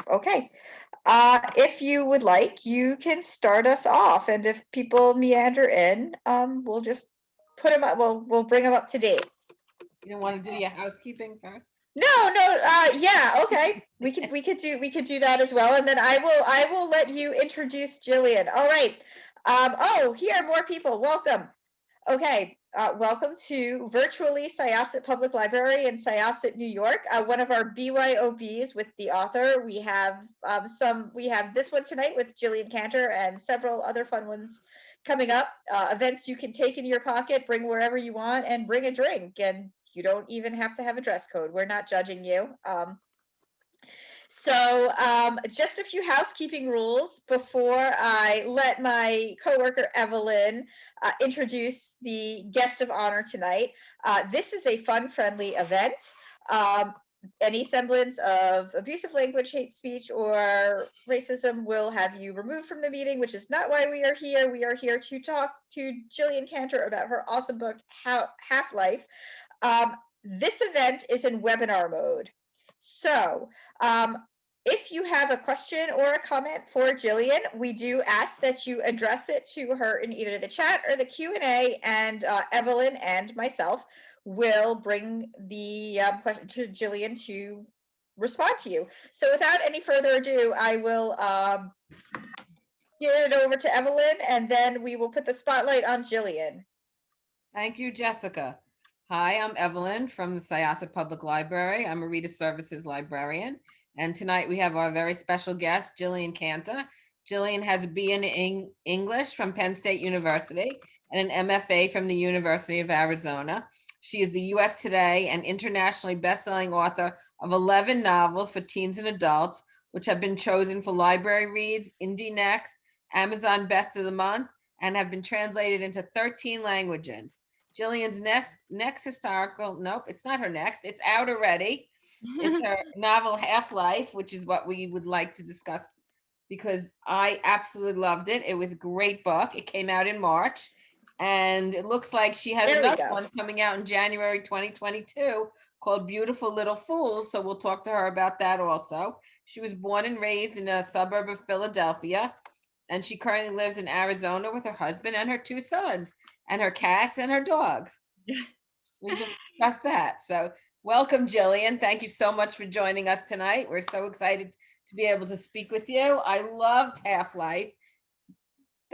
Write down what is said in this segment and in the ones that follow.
Okay. If you would like, you can start us off, and if people meander in, we'll just put them up. We'll bring them up to date. You don't want to do your housekeeping first? No, no, yeah, okay. We could do that as well, and then I will let you introduce Jillian. All right. Oh, here are more people. Welcome. Okay, welcome to virtually Syosset Public Library in Syosset, New York. One of our BYOBs with the author. We have this one tonight with Jillian Cantor and several other fun ones coming up. Events you can take in your pocket, bring wherever you want, and bring a drink. And you don't even have to have a dress code. We're not judging you. Just a few housekeeping rules before I let my coworker Evelyn introduce the guest of honor tonight. This is a fun, friendly event. Um, any semblance of abusive language, hate speech, or racism will have you removed from the meeting, which is not why we are here. We are here to talk to Jillian Cantor about her awesome book, Half-Life. This event is in webinar mode. So if you have a question or a comment for Jillian, we do ask that you address it to her in either the chat or the Q&A, and Evelyn and myself will bring the question to Jillian to respond to you. So without any further ado, I will give it over to Evelyn, and then we will put the spotlight on Jillian. Thank you, Jessica. Hi, I'm Evelyn from the Syosset Public Library. I'm a Reader Services librarian. And tonight we have our very special guest, Jillian Cantor. Jillian has a B in English from Penn State University and an MFA from the University of Arizona. She is the US Today and internationally best-selling author of 11 novels for teens and adults, which have been chosen for library reads, Indie Next, Amazon Best of the Month, and have been translated into 13 languages. Jillian's next historical, nope, it's not her next, it's out already. It's her novel Half-Life, which is what we would like to discuss because I absolutely loved it. It was a great book. It came out in March, and it looks like she has another one coming out in January 2022 called Beautiful Little Fools. So we'll talk to her about that also. She was born and raised in a suburb of Philadelphia, and she currently lives in Arizona with her husband and her 2 sons and her cats and her dogs. We just discussed that. So welcome, Jillian. Thank you so much for joining us tonight. We're so excited to be able to speak with you. I loved Half-Life.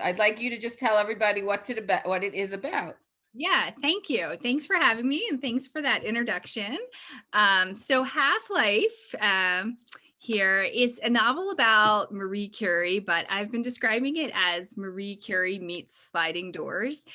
I'd like you to just tell everybody what it is about. Yeah, thank you. Thanks for having me, and thanks for that introduction. So Half-Life here is a novel about Marie Curie, but I've been describing it as Marie Curie meets sliding doors.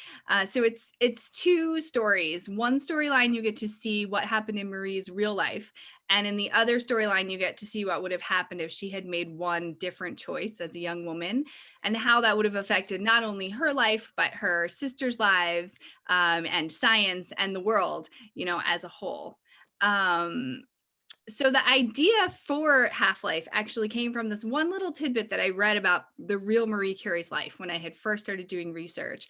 So it's 2 stories. One storyline, you get to see what happened in Marie's real life. And in the other storyline, you get to see what would have happened if she had made one different choice as a young woman, and how that would have affected not only her life, but her sister's lives, and science and the world, as a whole. So the idea for Half-Life actually came from this one little tidbit that I read about the real Marie Curie's life when I had first started doing research.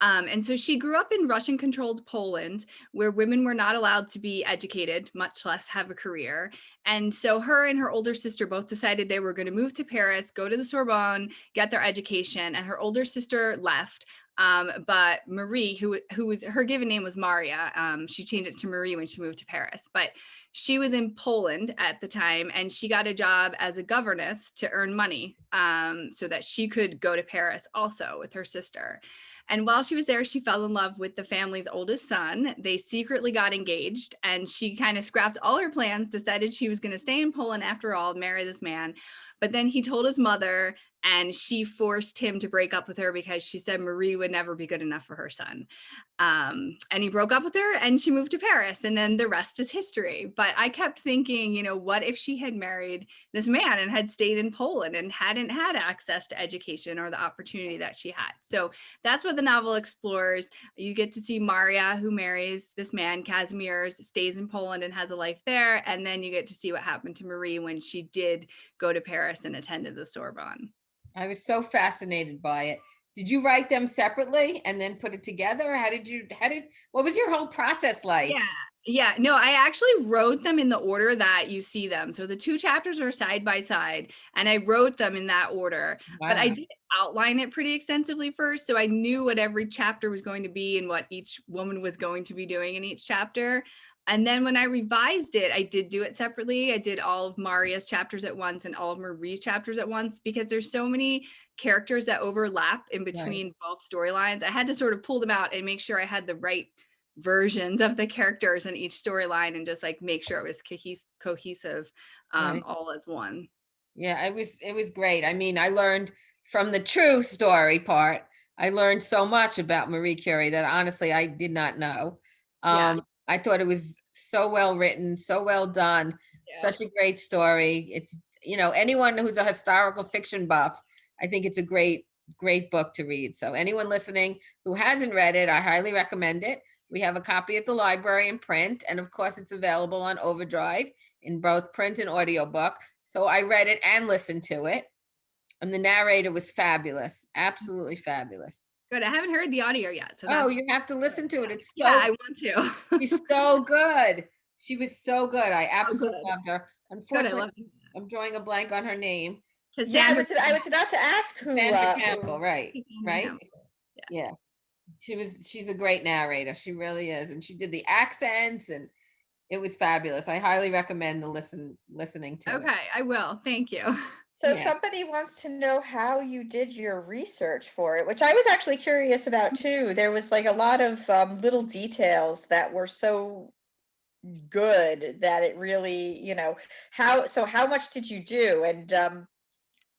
And so she grew up in Russian-controlled Poland, where women were not allowed to be educated, much less have a career. And so her and her older sister both decided they were going to move to Paris, go to the Sorbonne, get their education, and her older sister left. But Marie, who was, her given name was Maria, she changed it to Marie when she moved to Paris, but she was in Poland at the time, and she got a job as a governess to earn money, so that she could go to Paris also with her sister. And while she was there, she fell in love with the family's oldest son. They secretly got engaged, and she kind of scrapped all her plans, decided she was going to stay in Poland after all, marry this man. But then he told his mother, and she forced him to break up with her because she said Marie would never be good enough for her son. And he broke up with her, and she moved to Paris, and then the rest is history. But I kept thinking, what if she had married this man and had stayed in Poland and hadn't had access to education or the opportunity that she had? So that's what the novel explores. You get to see Maria, who marries this man, Casimir, stays in Poland and has a life there. And then you get to see what happened to Marie when she did go to Paris and attended the Sorbonne. I was so fascinated by it. Did you write them separately and then put it together? What was your whole process like? Yeah, no, I actually wrote them in the order that you see them. So the 2 chapters are side by side, and I wrote them in that order. But I Wow. did outline it pretty extensively first, so I knew what every chapter was going to be and what each woman was going to be doing in each chapter. And then when I revised it, I did do it separately. I did all of Maria's chapters at once and all of Marie's chapters at once, because there's so many characters that overlap in between both storylines. I had to sort of pull them out and make sure I had the right versions of the characters in each storyline and just like make sure it was cohesive, Right. all as one. Yeah, it was great. I mean, I learned from the true story part. I learned so much about Marie Curie that honestly I did not know. Yeah. I thought it was so well written, so well done, Yeah. such a great story. It's, anyone who's a historical fiction buff, I think it's a great book to read. So anyone listening who hasn't read it, I highly recommend it. We have a copy at the library in print, and of course it's available on Overdrive in both print and audiobook. So I read it and listened to it. And the narrator was fabulous. Absolutely fabulous. Good. I haven't heard the audio yet, so Oh, that's you have to listen to it. It's yeah, so I want to. she's so good. She was so good. I Oh, absolutely good. loved her. Good. I Unfortunately, love it. I'm drawing a blank on her name. Yeah, Cassandra. I was about to ask who, Sandra who. Campbell, right? Cassandra Right? Campbell. Yeah. She's a great narrator. She really is. And she did the accents, and it was fabulous. I highly recommend listening to it. Okay, I will. Thank you. So Yeah. somebody wants to know how you did your research for it, which I was actually curious about too. There was like a lot of little details that were so good that it really, how much did you do, and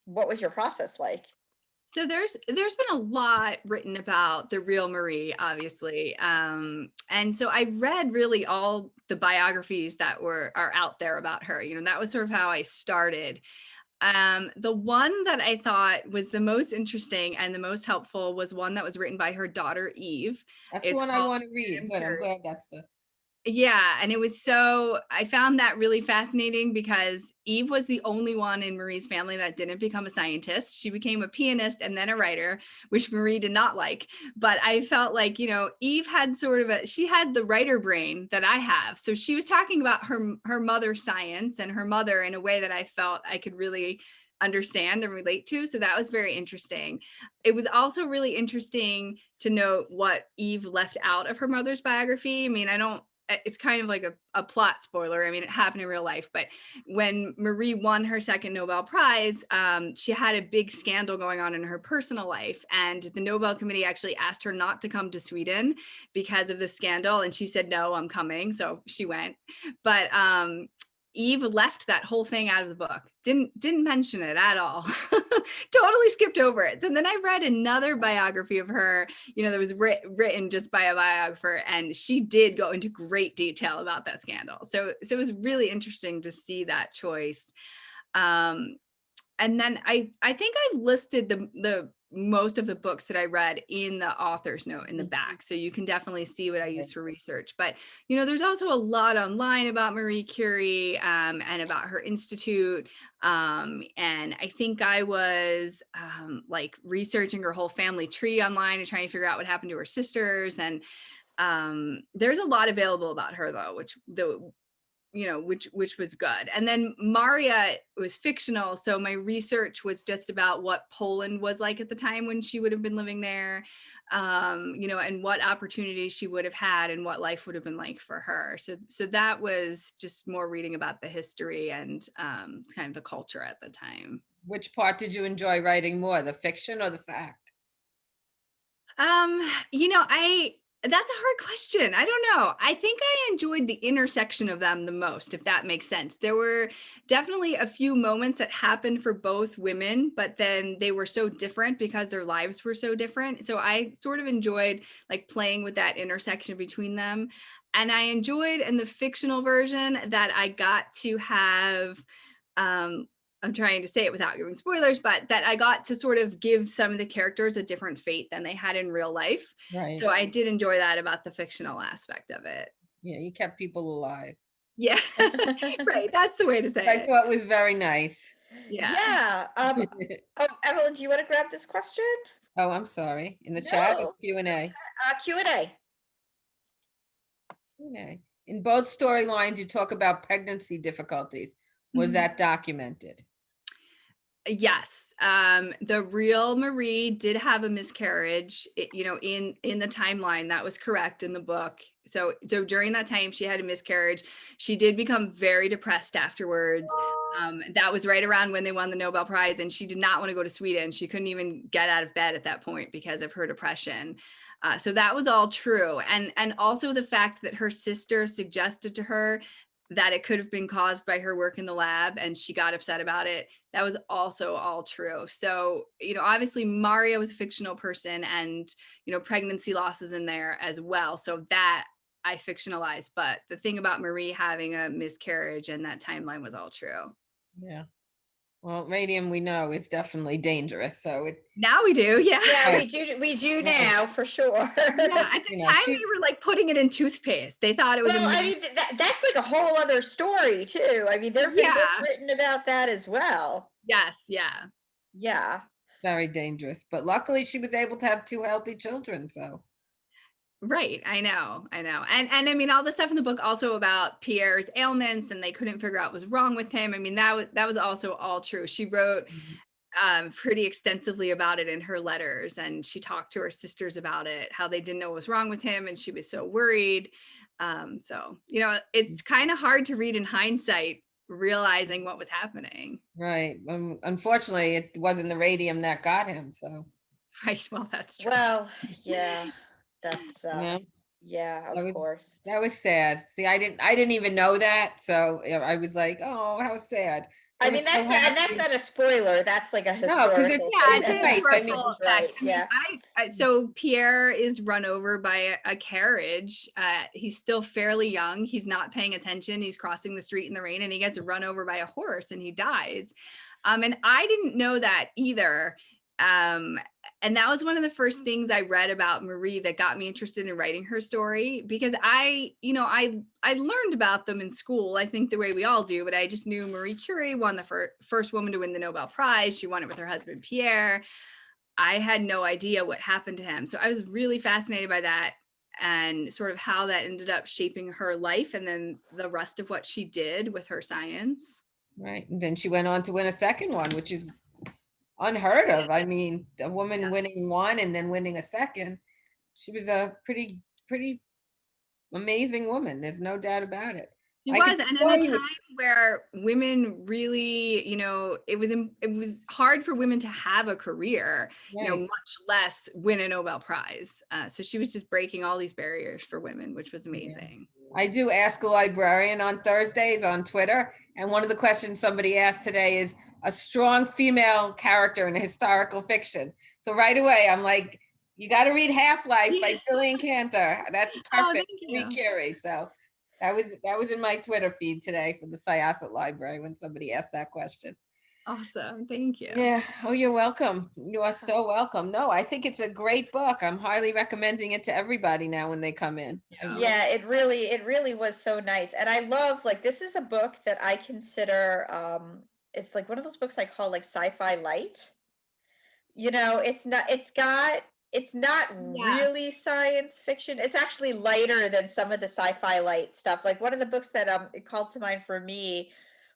what was your process like? So there's been a lot written about the real Marie, obviously, and so I read really all the biographies that are out there about her. That was sort of how I started. The one that I thought was the most interesting and the most helpful was one that was written by her daughter Eve. That's the It's one I called want to read. Radium Good. I'm and glad that's the Yeah, and I found that really fascinating because Eve was the only one in Marie's family that didn't become a scientist. She became a pianist and then a writer, which Marie did not like. But I felt like, Eve had she had the writer brain that I have. So she was talking about her mother's science and her mother in a way that I felt I could really understand and relate to. So that was very interesting. It was also really interesting to note what Eve left out of her mother's biography. I mean, it's kind of like a plot spoiler. I mean, it happened in real life, but when Marie won her second Nobel Prize, she had a big scandal going on in her personal life. And the Nobel Committee actually asked her not to come to Sweden because of the scandal. And she said, no, I'm coming. So she went. But Eve left that whole thing out of the book. Didn't mention it at all. Totally skipped over it. So then I read another biography of her, that was written just by a biographer, and she did go into great detail about that scandal. So it was really interesting to see that choice. And then I think I listed the most of the books that I read in the author's note in the back. So you can definitely see what I used for research. But, there's also a lot online about Marie Curie and about her institute. And I think I was like researching her whole family tree online and trying to figure out what happened to her sisters. And there's a lot available about her, though, which was good. And then Maria was fictional. So my research was just about what Poland was like at the time when she would have been living there, and what opportunities she would have had and what life would have been like for her. So that was just more reading about the history and kind of the culture at the time. Which part did you enjoy writing more, the fiction or the fact? That's a hard question. I don't know. I think I enjoyed the intersection of them the most, if that makes sense. There were definitely a few moments that happened for both women, but then they were so different because their lives were so different. So I sort of enjoyed like playing with that intersection between them. And I enjoyed in the fictional version that I got to have I'm trying to say it without giving spoilers, but that I got to sort of give some of the characters a different fate than they had in real life. Right. So I did enjoy that about the fictional aspect of it. Yeah, you kept people alive. Yeah, right. That's the way to say I it. thought was very nice. Yeah. Oh, Evelyn, do you want to grab this question? Oh, I'm sorry. In the chat or Q&A? Q&A. Q&A. in both storylines, you talk about pregnancy difficulties. Was Mhm. that documented? Yes. The real Marie did have a miscarriage, in the timeline. That was correct in the book. So during that time, she had a miscarriage. She did become very depressed afterwards. That was right around when they won the Nobel Prize, and she did not want to go to Sweden. She couldn't even get out of bed at that point because of her depression. So that was all true. And also the fact that her sister suggested to her that it could have been caused by her work in the lab and she got upset about it. That was also all true. So, obviously Mario was a fictional person, and, pregnancy loss is in there as well. So that I fictionalized, but the thing about Marie having a miscarriage and that timeline was all true. Yeah. Well, radium, we know, is definitely dangerous. So Now we do. Yeah. Yeah, Right. we do now for sure. Yeah. At the time, they were like putting it in toothpaste. They thought it was Well, I mean, that's like a whole other story too. I mean, there have been books written about that as well. Yes. Yeah. Yeah. Very dangerous. But luckily she was able to have 2 healthy children. So. Right. I know. And I mean, all the stuff in the book also about Pierre's ailments, and they couldn't figure out what was wrong with him. I mean, that was also all true. She wrote pretty extensively about it in her letters, and she talked to her sisters about it, how they didn't know what was wrong with him, and she was so worried. So, it's kind of hard to read in hindsight, realizing what was happening. Right. Unfortunately, it wasn't the radium that got him. So. Right. Well, that's true. Well, yeah. That's yeah, of course. That was sad. See, I didn't even know that. So I was like, oh, how sad. I mean, that's not a spoiler. That's like a historical. No, because it's right. Right. Yeah. So Pierre is run over by a carriage. He's still fairly young. He's not paying attention. He's crossing the street in the rain, and he gets run over by a horse, and he dies. And I didn't know that either. And that was one of the first things I read about Marie that got me interested in writing her story, because I learned about them in school, I think the way we all do, but I just knew Marie Curie won the first woman to win the Nobel Prize. She won it with her husband, Pierre. I had no idea what happened to him. So I was really fascinated by that, and sort of how that ended up shaping her life, and then the rest of what she did with her science. Right. And then she went on to win a second one, which is unheard of. I mean, a woman winning one and then winning a second. She was a pretty amazing woman. There's no doubt about it. She was, and in a time where women really, it was hard for women to have a career, right. Much less win a Nobel Prize. So she was just breaking all these barriers for women, which was amazing. I do Ask a Librarian on Thursdays on Twitter. And one of the questions somebody asked today is a strong female character in historical fiction. So right away, I'm like, you got to read Half-Life by Jillian Cantor. That's perfect. Marie Curie. So that was in my Twitter feed today for the Syosset Library when somebody asked that question. Awesome. Thank you. Yeah. Oh, you're welcome. You are so welcome. No, I think it's a great book. I'm highly recommending it to everybody now when they come in. Yeah, it really was so nice. And I love, like, this is a book that I consider, it's like one of those books I call like sci-fi light. It's not really science fiction. It's actually lighter than some of the sci-fi light stuff. Like one of the books that it called to mind for me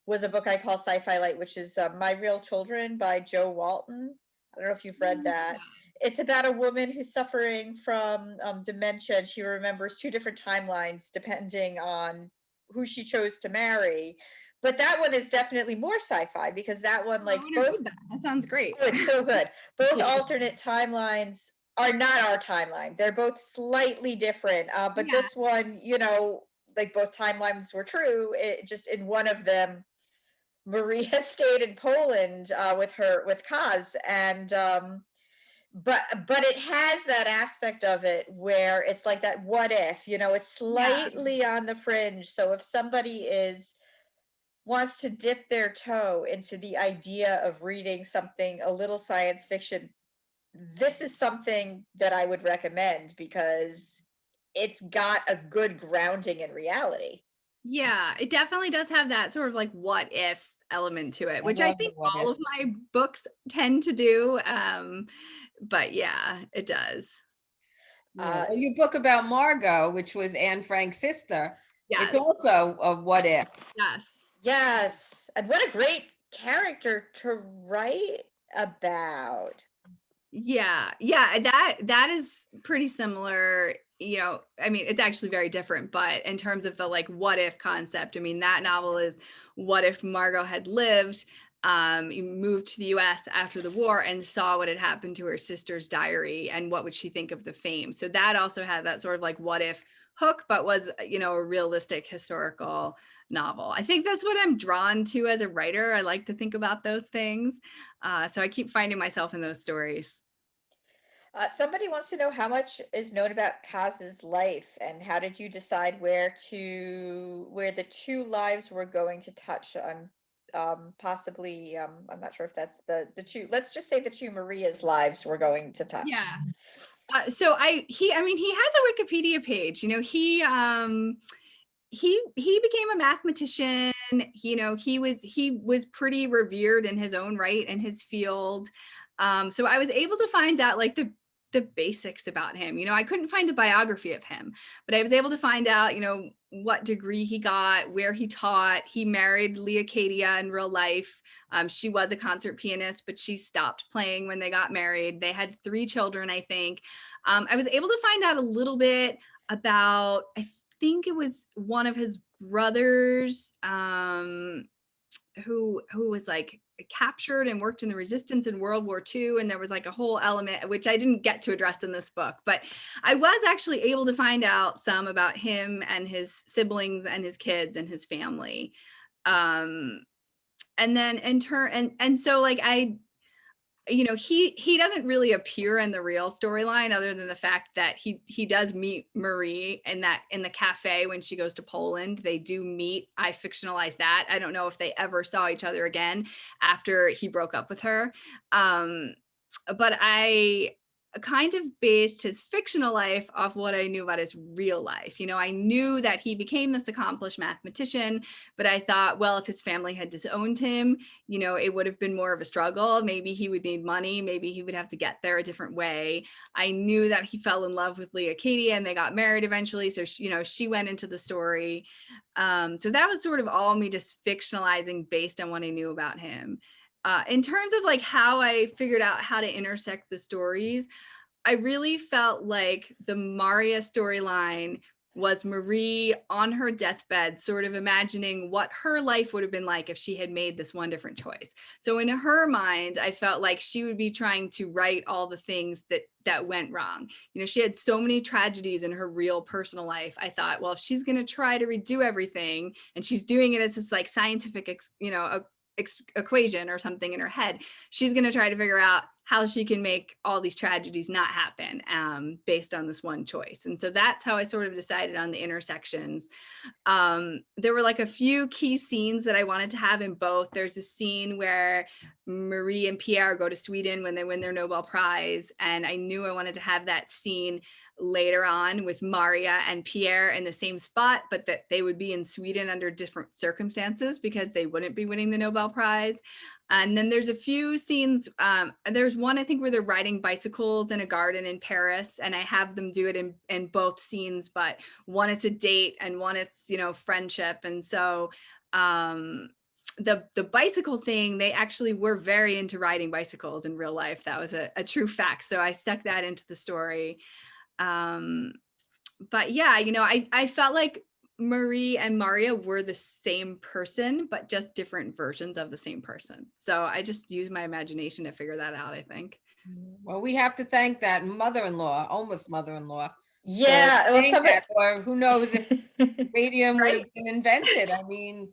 was a book I call Sci-Fi Light, which is My Real Children by Jo Walton. I don't know if you've read that. It's about a woman who's suffering from dementia, and she remembers 2 different timelines depending on who she chose to marry. But that one is definitely more sci-fi, because that one, like, that sounds great. Oh, it's so good. Both alternate timelines are not our timeline. They're both slightly different. But this one, like, both timelines were true. It just, in one of them, Marie had stayed in Poland with Kaz, and but it has that aspect of it where it's like that what if, it's slightly on the fringe. So if somebody wants to dip their toe into the idea of reading something a little science fiction, this is something that I would recommend, because it's got a good grounding in reality. Yeah, it definitely does have that sort of like what if element to it, which I think all of my books tend to do. But yeah, it does. Your book about Margot, which was Anne Frank's sister, It's Yes. also a what if. Yes. Yes. And what a great character to write about. Yeah, that is pretty similar. I mean, it's actually very different, but in terms of the like what if concept, I mean, that novel is what if Margot had lived, moved to the US after the war and saw what had happened to her sister's diary, and what would she think of the fame. So that also had that sort of like what if hook, but was, a realistic historical novel. I think that's what I'm drawn to as a writer. I like to think about those things. So I keep finding myself in those stories. Somebody wants to know how much is known about Kaz's life, and how did you decide where the two lives were going to touch? Possibly, I'm not sure if that's the two. Let's just say the two Maria's lives were going to touch. Yeah. So he has a Wikipedia page. He became a mathematician. He was pretty revered in his own right in his field. So I was able to find out like the basics about him. I couldn't find a biography of him, but I was able to find out, what degree he got, where he taught. He married Leocadia in real life. She was a concert pianist, but she stopped playing when they got married. They had 3 children, I think. I was able to find out a little bit about, I think it was one of his brothers, who was like captured and worked in the resistance in World War II. And there was like a whole element which I didn't get to address in this book, but I was actually able to find out some about him and his siblings and his kids and his family. And then so like he doesn't really appear in the real storyline, other than the fact that he does meet Marie in the cafe when she goes to Poland. They do meet. I fictionalized that. I don't know if they ever saw each other again after he broke up with her. But I kind of based his fictional life off what I knew about his real life. I knew that he became this accomplished mathematician, but I thought, well, if his family had disowned him, it would have been more of a struggle. Maybe he would need money. Maybe he would have to get there a different way. I knew that he fell in love with Leocadia and they got married eventually. So, she went into the story. So that was sort of all me just fictionalizing based on what I knew about him. In terms of like how I figured out how to intersect the stories, I really felt like the Maria storyline was Marie on her deathbed, sort of imagining what her life would have been like if she had made this one different choice. So in her mind, I felt like she would be trying to right all the things that went wrong. She had so many tragedies in her real personal life. I thought, well, if she's going to try to redo everything, and she's doing it as this like scientific, equation or something in her head, she's going to try to figure out how she can make all these tragedies not happen, based on this one choice. And so that's how I sort of decided on the intersections. There were like a few key scenes that I wanted to have in both. There's a scene where Marie and Pierre go to Sweden when they win their Nobel Prize, and I knew I wanted to have that scene later on with Maria and Pierre in the same spot, but that they would be in Sweden under different circumstances because they wouldn't be winning the Nobel Prize. And then there's a few scenes. There's one, I think, where they're riding bicycles in a garden in Paris, and I have them do it in both scenes, but one it's a date and one it's, friendship. And so the bicycle thing, they actually were very into riding bicycles in real life. That was a true fact. So I stuck that into the story. But yeah, I felt like Marie and Maria were the same person, but just different versions of the same person. So I just used my imagination to figure that out, I think. Well, we have to thank that mother-in-law, almost mother-in-law. Yeah, well, somebody, or who knows if radium would Right. have been invented. I mean,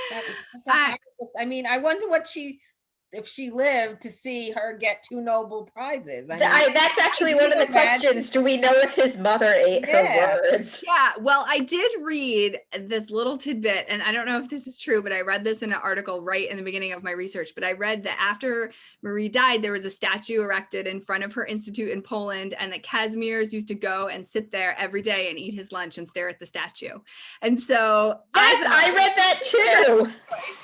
that was such a horrible, I wonder if she lived to see her get 2 Nobel Prizes. that's actually one of the questions. Do we know if his mother ate her words? Yeah, well, I did read this little tidbit, and I don't know if this is true, but I read this in an article right in the beginning of my research. But I read that after Marie died, there was a statue erected in front of her institute in Poland, and that Kazimierz used to go and sit there every day and eat his lunch and stare at the statue. And so yes, I read that too.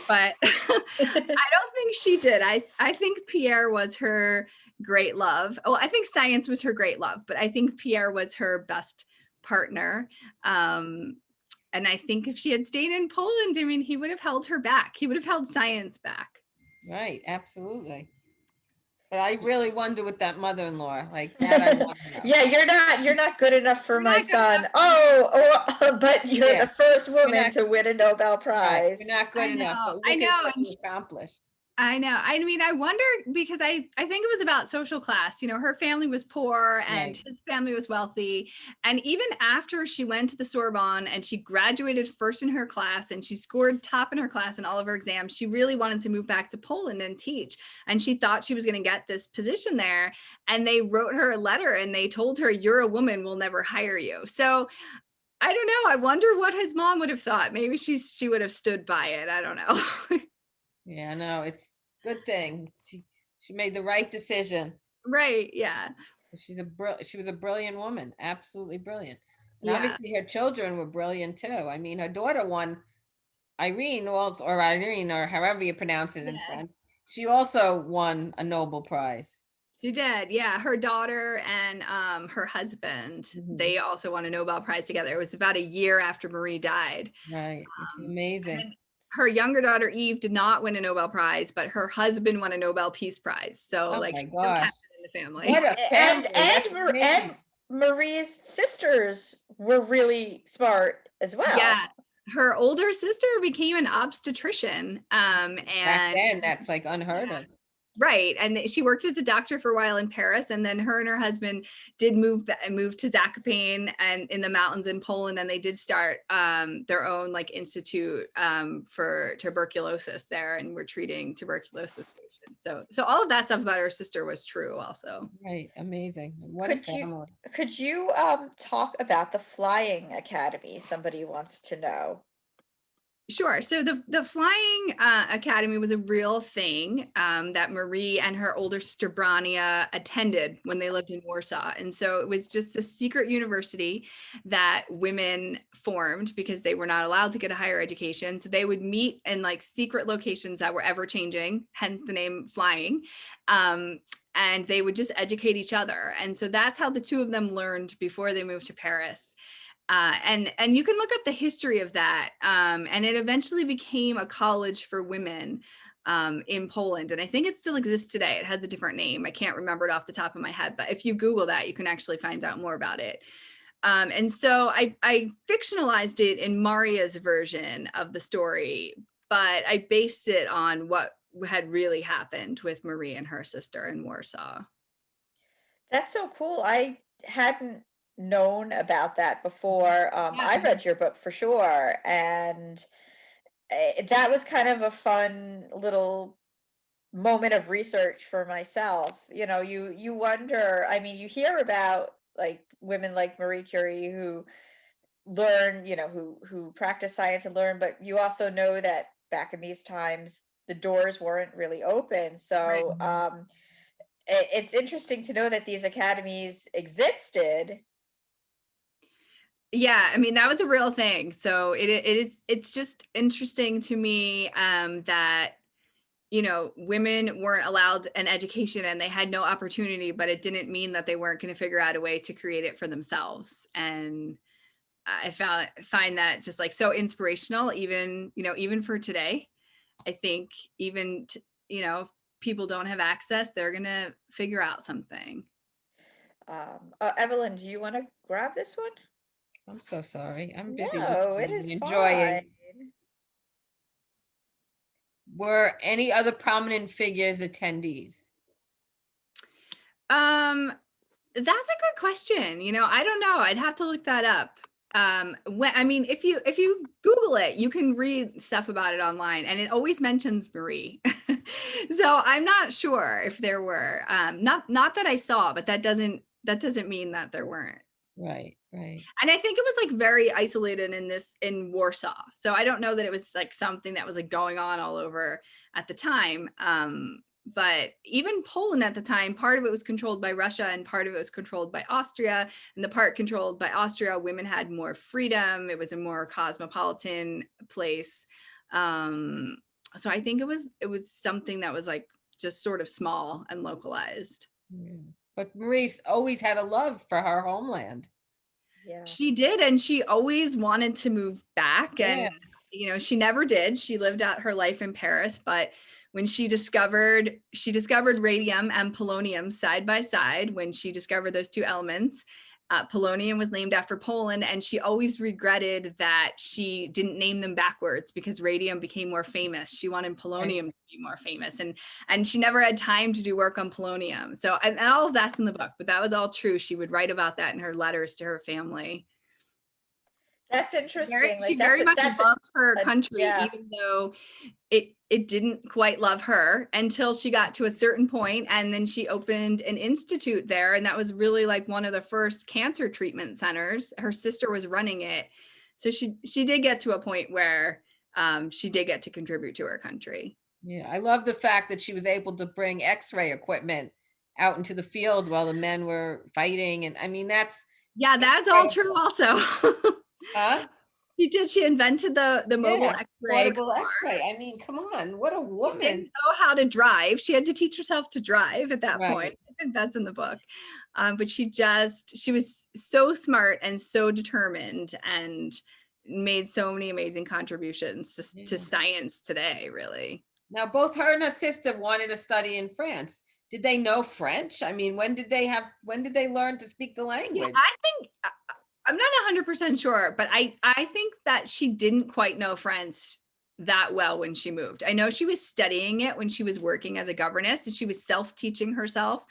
But I don't think she did. I think Pierre was her great love. Well, I think science was her great love, but I think Pierre was her best partner. And I think if she had stayed in Poland, I mean, he would have held her back. He would have held science back. Right, absolutely. But I really wonder with that mother-in-law, like that I want to know. Yeah, you're not good enough for You're my not good son. enough. But you're Yeah. the first woman not- to win a Nobel Right, Prize. you're not good enough, but I look know, at what and you accomplished. I know. I mean, I wonder because I think it was about social class. You know, her family was poor and Right. his family was wealthy. And even after she went to the Sorbonne and she graduated first in her class and she scored top in her class in all of her exams, she really wanted to move back to Poland and teach. And she thought she was going to get this position there. And they wrote her a letter and they told her, "You're a woman, we'll never hire you." So I don't know. I wonder what his mom would have thought. Maybe she would have stood by it. I don't know. Yeah, no, it's a good thing. She made the right decision. Right. Yeah. She was a brilliant woman, absolutely brilliant. And Yeah. obviously her children were brilliant too. I mean, her daughter won, Irene also, or Irene, or however you pronounce it in Yeah. French. She also won a Nobel Prize. She did. Yeah. Her daughter and her husband, Mhm. they also won a Nobel Prize together. It was about a year after Marie died. Right, which is And amazing. then her younger daughter, Eve, did not win a Nobel Prize, but her husband won a Nobel Peace Prize. So Oh like my she's still gosh. kept it in the family. What a family. That's And amazing. Marie's sisters were really smart as well. Yeah. Her older sister became an obstetrician. Back And then, that's like unheard of. right. And she worked as a doctor for a while in Paris. And then her and her husband did move to Zakopane and in the mountains in Poland. And they did start their own like institute for tuberculosis there, and were treating tuberculosis patients. So all of that stuff about her sister was true also. Right, amazing. What a family. Could you talk about the Flying Academy? Somebody wants to know. Sure. So the Flying Academy was a real thing that Marie and her older sister Brania attended when they lived in Warsaw. And so it was just the secret university that women formed because they were not allowed to get a higher education. So they would meet in like secret locations that were ever changing, hence the name Flying. And they would just educate each other. And so that's how the two of them learned before they moved to Paris. And you can look up the history of that. And it eventually became a college for women in Poland. And I think it still exists today. It has a different name. I can't remember it off the top of my head, but if you Google that, you can actually find out more about it. And so I fictionalized it in Maria's version of the story, but I based it on what had really happened with Marie and her sister in Warsaw. That's so cool. I hadn't known about that before. I read your book for sure, and that was kind of a fun little moment of research for myself. You know, you wonder, I mean, you hear about like women like Marie Curie who learn, you know, who practice science and learn, but you also know that back in these times the doors weren't really open. So it's interesting to know that these academies existed. Yeah, I mean that was a real thing. So it's just interesting to me that you know women weren't allowed an education and they had no opportunity, but it didn't mean that they weren't going to figure out a way to create it for themselves. And I find that just like so inspirational, even even for today. I think even you know if people don't have access, they're gonna figure out something. Evelyn, do you want to grab this one? I'm so sorry. I'm busy No, it listening is and fine. enjoying. Were any other prominent figures attendees? That's a good question. You know, I don't know. I'd have to look that up. I mean, if you Google it, you can read stuff about it online, and it always mentions Marie. So I'm not sure if there were. Not that I saw, but that doesn't mean that there weren't. Right. And I think it was like very isolated in Warsaw. So I don't know that it was like something that was like going on all over at the time. But even Poland at the time, part of it was controlled by Russia and part of it was controlled by Austria. And the part controlled by Austria, women had more freedom. It was a more cosmopolitan place. So I think it was something that was like just sort of small and localized. But Maurice always had a love for her homeland. Yeah. She did, and she always wanted to move back, and Yeah. she never did. She lived out her life in Paris, but when she discovered radium and polonium side by side, when she discovered those two elements, polonium was named after Poland, and she always regretted that she didn't name them backwards because radium became more famous. She wanted polonium to be more famous, and she never had time to do work on polonium. So, and all of that's in the book, but that was all true. She would write about that in her letters to her family. That's interesting. She Like very much loved her country, yeah. even though it didn't quite love her until she got to a certain point, and then she opened an institute there, and that was really like one of the first cancer treatment centers. Her sister was running it, so she did get to a point where she did get to contribute to her country. Yeah, I love the fact that she was able to bring X-ray equipment out into the fields while the men were fighting, and I mean that's all true also. Huh? She invented the mobile X-ray. Portable X-ray. I mean, come on, what a woman. She didn't know how to drive. She had to teach herself to drive at that point. I think that's in the book. But she was so smart and so determined and made so many amazing contributions to science today, really. Now, both her and her sister wanted to study in France. Did they know French? I mean, when did they learn to speak the language? Yeah, I think I'm not 100% sure, but I think that she didn't quite know French that well when she moved. I know she was studying it when she was working as a governess, and she was self-teaching herself.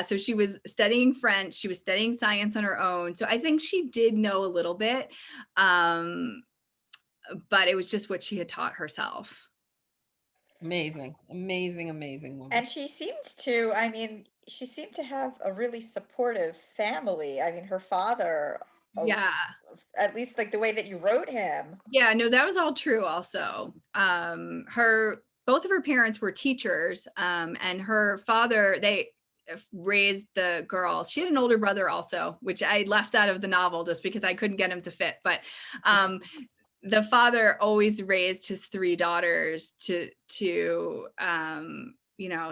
So she was studying French, she was studying science on her own. So I think she did know a little bit, but it was just what she had taught herself. Amazing woman. And she seemed to have a really supportive family. I mean, her father, at least like the way that you wrote him. Yeah, no, that was all true also. Both of her parents were teachers, and her father, they raised the girls. She had an older brother also, which I left out of the novel just because I couldn't get him to fit, but the father always raised his three daughters to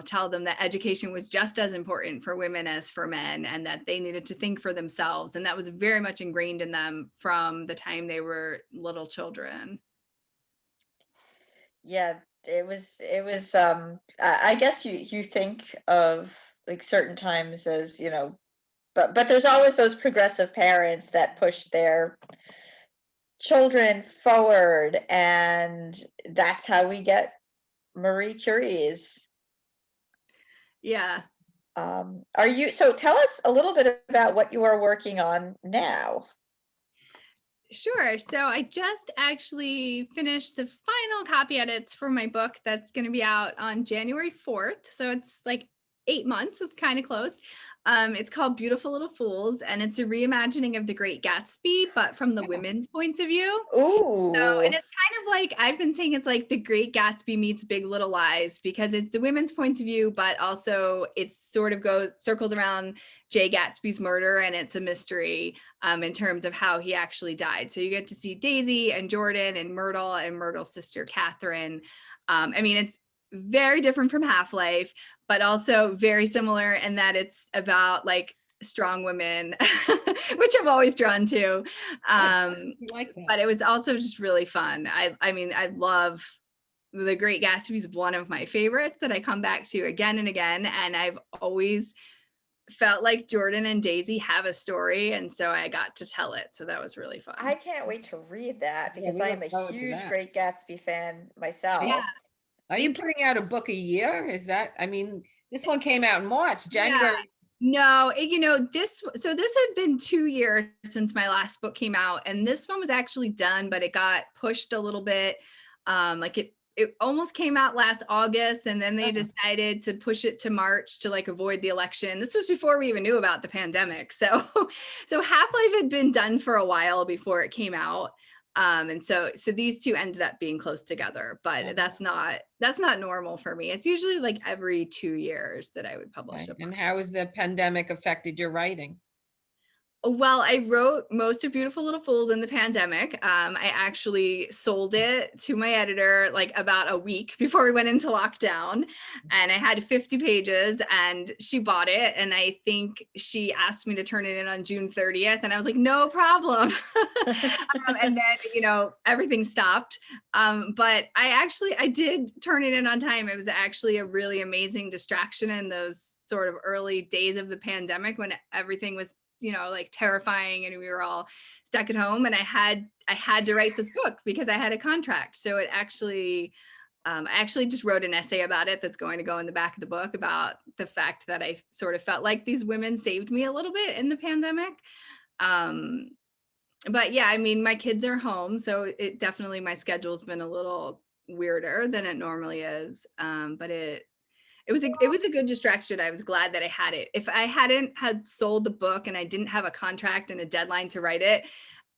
tell them that education was just as important for women as for men, and that they needed to think for themselves. And that was very much ingrained in them from the time they were little children. Yeah, it was, I guess you think of like certain times as, but there's always those progressive parents that push their children forward, and that's how we get Marie Curie's. Yeah. So tell us a little bit about what you are working on now. Sure. So I just actually finished the final copy edits for my book that's going to be out on January 4th. So it's like 8 months. It's kind of close. It's called Beautiful Little Fools, and it's a reimagining of The Great Gatsby, but from the women's points of view. Ooh. So, and it's kind of like, I've been saying it's like The Great Gatsby meets Big Little Lies, because it's the women's points of view, but also it sort of circles around Jay Gatsby's murder, and it's a mystery in terms of how he actually died. So you get to see Daisy and Jordan and Myrtle's sister Catherine. I mean, it's very different from Half-Life, but also very similar in that it's about like strong women, which I'm always drawn to. But it was also just really fun. I mean, I love The Great Gatsby. Is one of my favorites that I come back to again and again. And I've always felt like Jordan and Daisy have a story, and so I got to tell it. So that was really fun. I can't wait to read that, because I am a huge Great Gatsby fan myself. Yeah. Are you putting out a book a year? Is that, I mean, this one came out in March, January. Yeah. No, this had been 2 years since my last book came out, and this one was actually done, but it got pushed a little bit. It almost came out last August, and then they decided to push it to March to like avoid the election. This was before we even knew about the pandemic. So Half-Life had been done for a while before it came out. And so these two ended up being close together, but that's not normal for me. It's usually like every 2 years that I would publish a book. And how has the pandemic affected your writing? Well, I wrote most of Beautiful Little Fools in the pandemic. I actually sold it to my editor like about a week before we went into lockdown, and I had 50 pages and she bought it. And I think she asked me to turn it in on June 30th. And I was like, no problem. And then, everything stopped. But I did turn it in on time. It was actually a really amazing distraction in those sort of early days of the pandemic when everything was like terrifying and we were all stuck at home, and I had to write this book because I had a contract. So it actually I actually just wrote an essay about it that's going to go in the back of the book about the fact that I sort of felt like these women saved me a little bit in the pandemic. But yeah, I mean, my kids are home, so it definitely, my schedule's been a little weirder than it normally is. But it was a good distraction. I was glad that I had it. If I hadn't had sold the book and I didn't have a contract and a deadline to write it,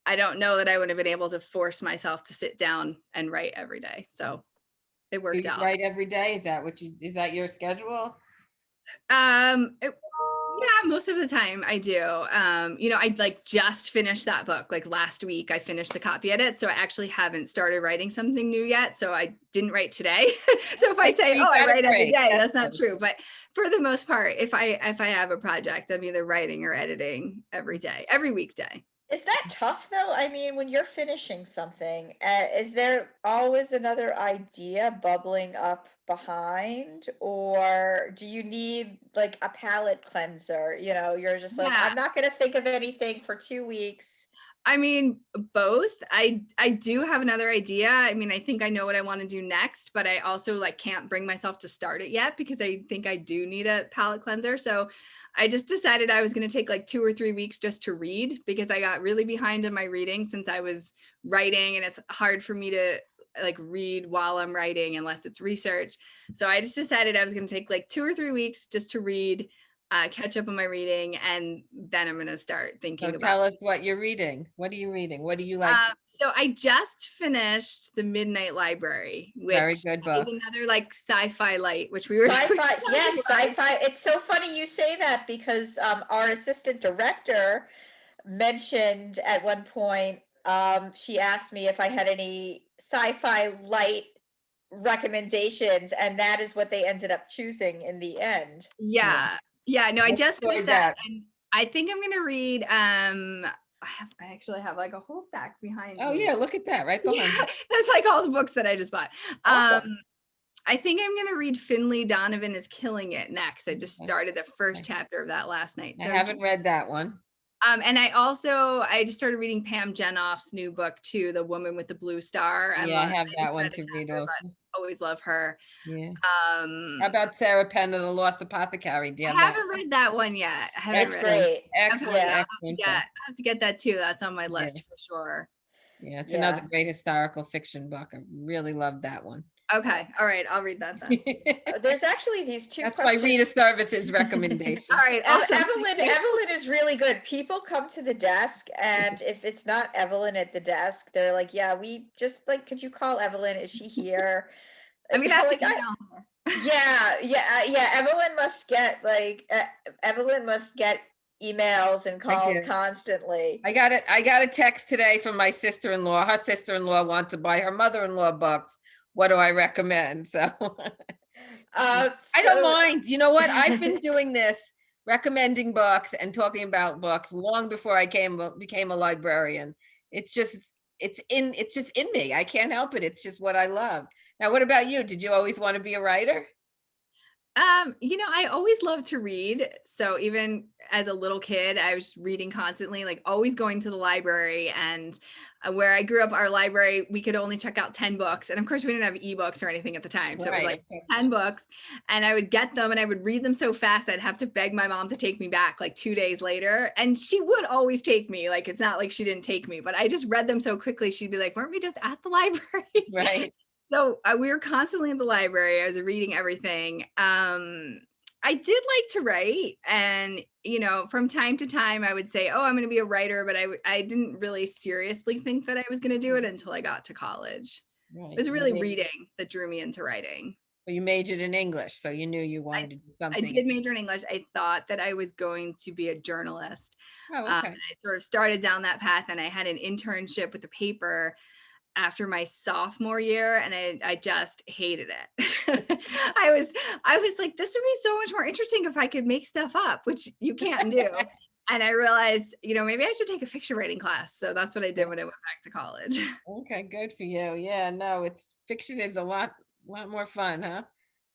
I don't know that I would have been able to force myself to sit down and write every day. So it worked out. Write every day? Is that your schedule? Yeah, most of the time I do. I like just finished that book like last week. I finished the copy edit, so I actually haven't started writing something new yet. So I didn't write today. So if I say, I write every day, that's not true. But for the most part, if I have a project, I'm either writing or editing every day, every weekday. Is that tough though? I mean, when you're finishing something, is there always another idea bubbling up behind, or do you need like a palate cleanser? You're just like, I'm not going to think of anything for 2 weeks. I mean, both. I do have another idea. I mean, I think I know what I want to do next, but I also like can't bring myself to start it yet because I think I do need a palate cleanser. So I just decided I was going to take like 2 or 3 weeks just to read, because I got really behind in my reading since I was writing, and it's hard for me to like read while I'm writing unless it's research. So I just decided I was going to take like 2 or 3 weeks just to read, catch up on my reading, and then I'm going to start thinking about. Tell us what you're reading. What are you reading? What do you like? So I just finished The Midnight Library, which Very good book. is another like sci-fi light, which we were Sci-Fi. Yes, sci-fi. It's so funny you say that because our assistant director mentioned at one point, she asked me if I had any sci-fi light recommendations, and that is what they ended up choosing in the end. Yeah, no, I just finished that, and I think I'm gonna read I actually have like a whole stack behind me. Yeah, look at that right behind you. That's like all the books that I just bought. Awesome. I think I'm gonna read Finley Donovan is Killing It next. I just started the first chapter of that last night. So I haven't read that one. And I just started reading Pam Jenoff's new book too, The Woman with the Blue Star. I have that one to read also. Always love her. Yeah. How about Sarah Panda, The Lost Apothecary? I haven't read that one yet. That's great. Excellent. I have to get that too. That's on my list for sure. Yeah, it's another great historical fiction book. I really love that one. Okay. All right. I'll read that then. There's actually these two. That's my Reader Services recommendation. All right. Awesome. Evelyn is really good. People come to the desk, and if it's not Evelyn at the desk, they're like, yeah, we just like, could you call Evelyn? Is she here? I'm going to have to email her. her. Yeah. Evelyn must get emails and calls constantly. I got a text today from my sister-in-law. Her sister-in-law wants to buy her mother-in-law books. What do I recommend? So I don't mind. You know what? I've been doing this, recommending books and talking about books long before I became a librarian. It's just in me. I can't help it. It's just what I love. Now, what about you? Did you always want to be a writer? I always loved to read. So even as a little kid, I was reading constantly, like always going to the library. And where I grew up, our library, we could only check out 10 books. And of course, we didn't have ebooks or anything at the time. So it was like 10 books. And I would get them and I would read them so fast, I'd have to beg my mom to take me back like 2 days later. And she would always take me. Like, it's not like she didn't take me, but I just read them so quickly. She'd be like, weren't we just at the library? Right. So we were constantly in the library. I was reading everything. I did like to write, and from time to time I would say, oh, I'm going to be a writer, but I didn't really seriously think that I was going to do it until I got to college. Right. It was really reading that drew me into writing. But you majored in English, so you knew you wanted to do I something. did major in English. I thought that I was going to be a journalist. Oh, okay. And I sort of started down that path, and I had an internship with the paper after my sophomore year, and I just hated it. I was like, this would be so much more interesting if I could make stuff up, which you can't do. And I realized, maybe I should take a fiction writing class. So that's what I did when I went back to college. Okay, good for you. Yeah, no, fiction is a lot more fun, huh?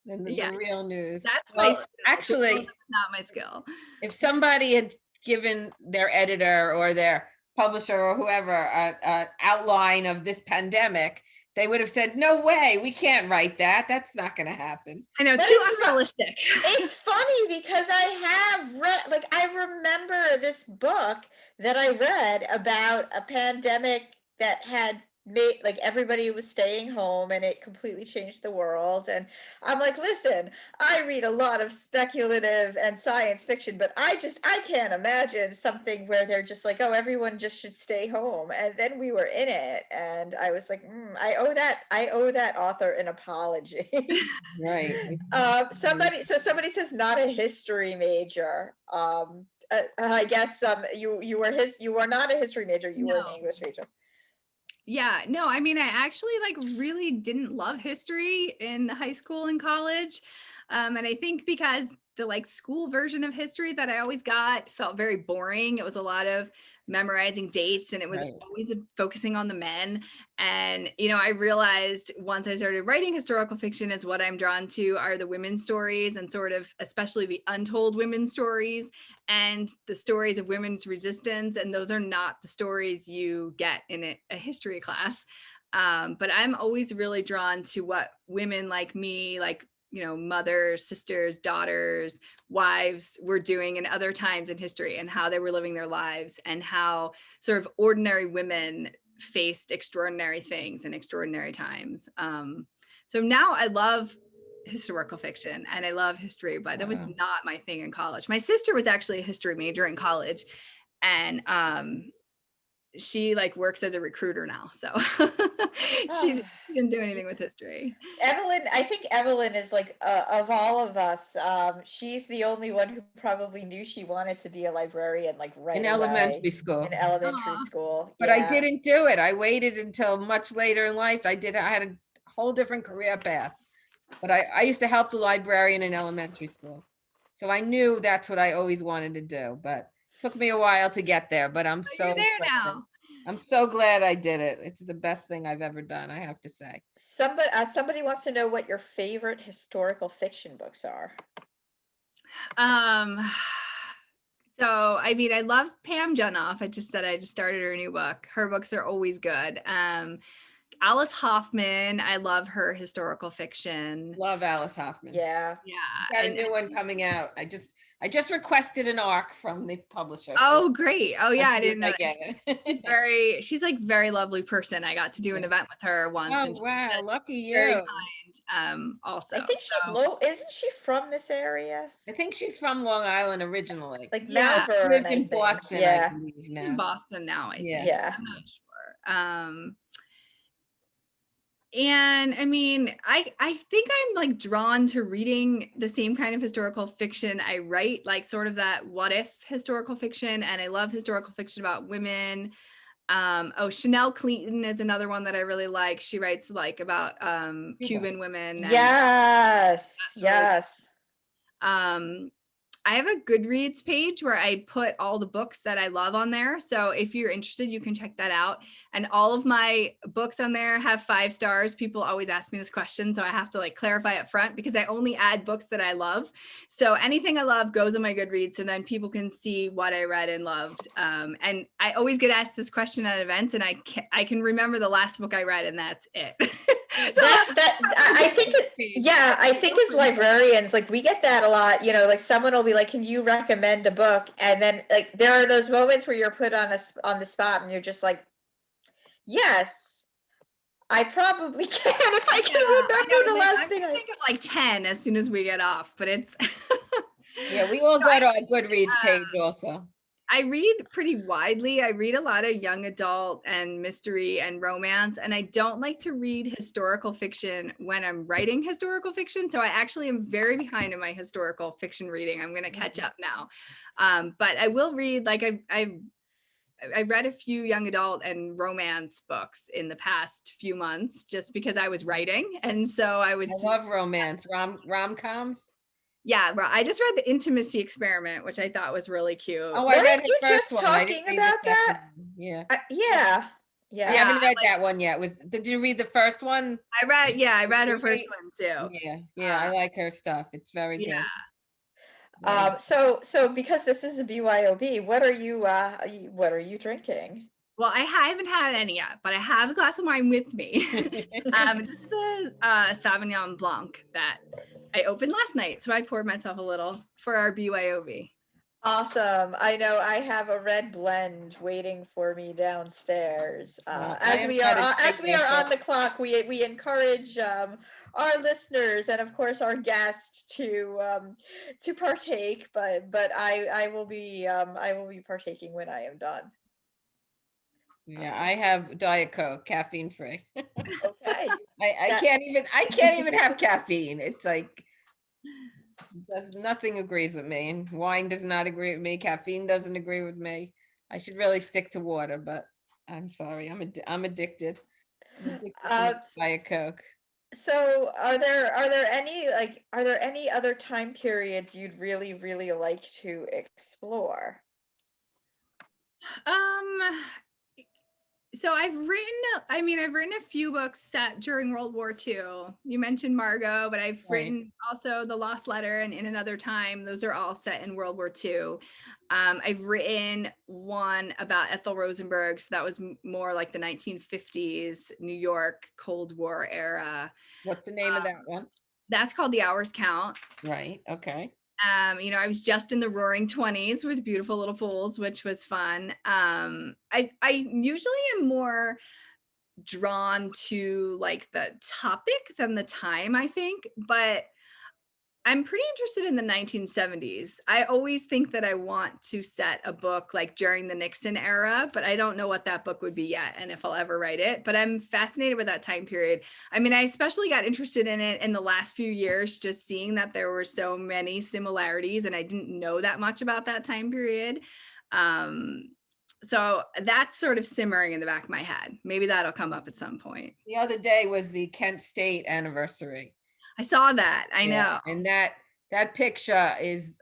Than the real news. That's my skill. Actually, not my skill. If somebody had given their editor or their publisher or whoever an outline of this pandemic, they would have said, no way, we can't write that. That's not going to happen. I know, too unrealistic. It's funny because I have read, I remember this book that I read about a pandemic that had made, everybody was staying home and it completely changed the world. And I'm like, listen, I read a lot of speculative and science fiction, but I can't imagine something where they're just like, oh, everyone just should stay home. And then we were in it, and I was like, I owe that author an apology. Right. Somebody says not a history major. I guess you were not a history major, you were an English major. Yeah, no, I mean, I actually really didn't love history in high school and college. And I think because the school version of history that I always got felt very boring. It was a lot of memorizing dates, and it was always focusing on the men. And, I realized once I started writing historical fiction is what I'm drawn to are the women's stories, and sort of especially the untold women's stories and the stories of women's resistance. And those are not the stories you get in a history class. But I'm always really drawn to what women like me, mothers, sisters, daughters, wives were doing in other times in history, and how they were living their lives, and how sort of ordinary women faced extraordinary things in extraordinary times. So now I love historical fiction and I love history, but that was not my thing in college. My sister was actually a history major in college, and she works as a recruiter now, so she didn't do anything with history. I think Evelyn is of all of us, she's the only one who probably knew she wanted to be a librarian right in away. elementary school. In elementary school, but I didn't do it. I waited until much later in life. I had a whole different career path, but I used to help the librarian in elementary school, so I knew that's what I always wanted to do. But took me a while to get there, but I'm so there now. I'm so glad I did it. It's the best thing I've ever done, I have to say. Somebody wants to know what your favorite historical fiction books are. So, I mean, I love Pam Junoff. I just started her new book. Her books are always good. Alice Hoffman, I love her historical fiction. Love Alice Hoffman. Yeah. Yeah. Got a new one coming out. I just requested an ARC from the publisher. Oh, great. Oh, yeah. I didn't know that. She's very lovely person. I got to do an event with her once. Oh, wow. Lucky you. Very kind. Also. I think isn't she from this area? I think she's from Long Island originally. Malvern. Lived in Boston, I believe now. In Boston now, I think. Yeah. I'm not sure. And I mean, I think I'm drawn to reading the same kind of historical fiction I write, sort of that what if historical fiction. And I love historical fiction about women. Chanel Clinton is another one that I really like. She writes about Cuban women. Yes. I have a Goodreads page where I put all the books that I love on there. So if you're interested, you can check that out. And all of my books on there have 5 stars. People always ask me this question, so I have to clarify up front because I only add books that I love. So anything I love goes on my Goodreads, so then people can see what I read and loved. And I always get asked this question at events, and I can remember the last book I read, and that's it. So I think as librarians, we get that a lot. Someone will be like, can you recommend a book? And then there are those moments where you're put on the spot and you're just like, yes, I probably can if I can remember the last thing. I think of 10 as soon as we get off, but it's yeah, we all go to our Goodreads page also. I read pretty widely. I read a lot of young adult and mystery and romance, and I don't like to read historical fiction when I'm writing historical fiction. So I actually am very behind in my historical fiction reading. I'm going to catch up now. But I will read, like I read a few young adult and romance books in the past few months just because I was writing. And so I was love romance, rom-coms. Yeah, I just read The Intimacy Experiment, which I thought was really cute. Oh, I read Weren't you the first just one. I talking didn't read the about that? second one. Yeah. Yeah. I haven't read that one yet. Did you read the first one? I read her first one too. Yeah, I like her stuff. It's very good. So because this is a BYOB, what are you drinking? Well, I haven't had any yet, but I have a glass of wine with me. This is the Sauvignon Blanc that I opened last night. So I poured myself a little for our BYOB. Awesome. I know I have a red blend waiting for me downstairs. As we are on the clock, we encourage our listeners and of course our guests to partake, but I will be partaking when I am done. Yeah, I have Diet Coke, caffeine free. Okay. I can't even have caffeine. It's like nothing agrees with me. And wine does not agree with me. Caffeine doesn't agree with me. I should really stick to water, but I'm sorry. I'm addicted. I'm addicted to Diet Coke. So are there any other time periods you'd really, really like to explore? So I've written a few books set during World War II. You mentioned Margot, but I've written also The Lost Letter and In Another Time. Those are all set in World War II. I've written one about Ethel Rosenberg. So that was more like the 1950s, New York, Cold War era. What's the name of that one? That's called The Hours Count. Right. Okay. I was just in the roaring 20s with Beautiful Little Fools, which was fun. I usually am more drawn to like the topic than the time, I think, but I'm pretty interested in the 1970s. I always think that I want to set a book like during the Nixon era, but I don't know what that book would be yet and if I'll ever write it. But I'm fascinated with that time period. I mean, I especially got interested in it in the last few years, just seeing that there were so many similarities and I didn't know that much about that time period. So that's sort of simmering in the back of my head. Maybe that'll come up at some point. The other day was the Kent State anniversary. I saw that. I know. And that picture is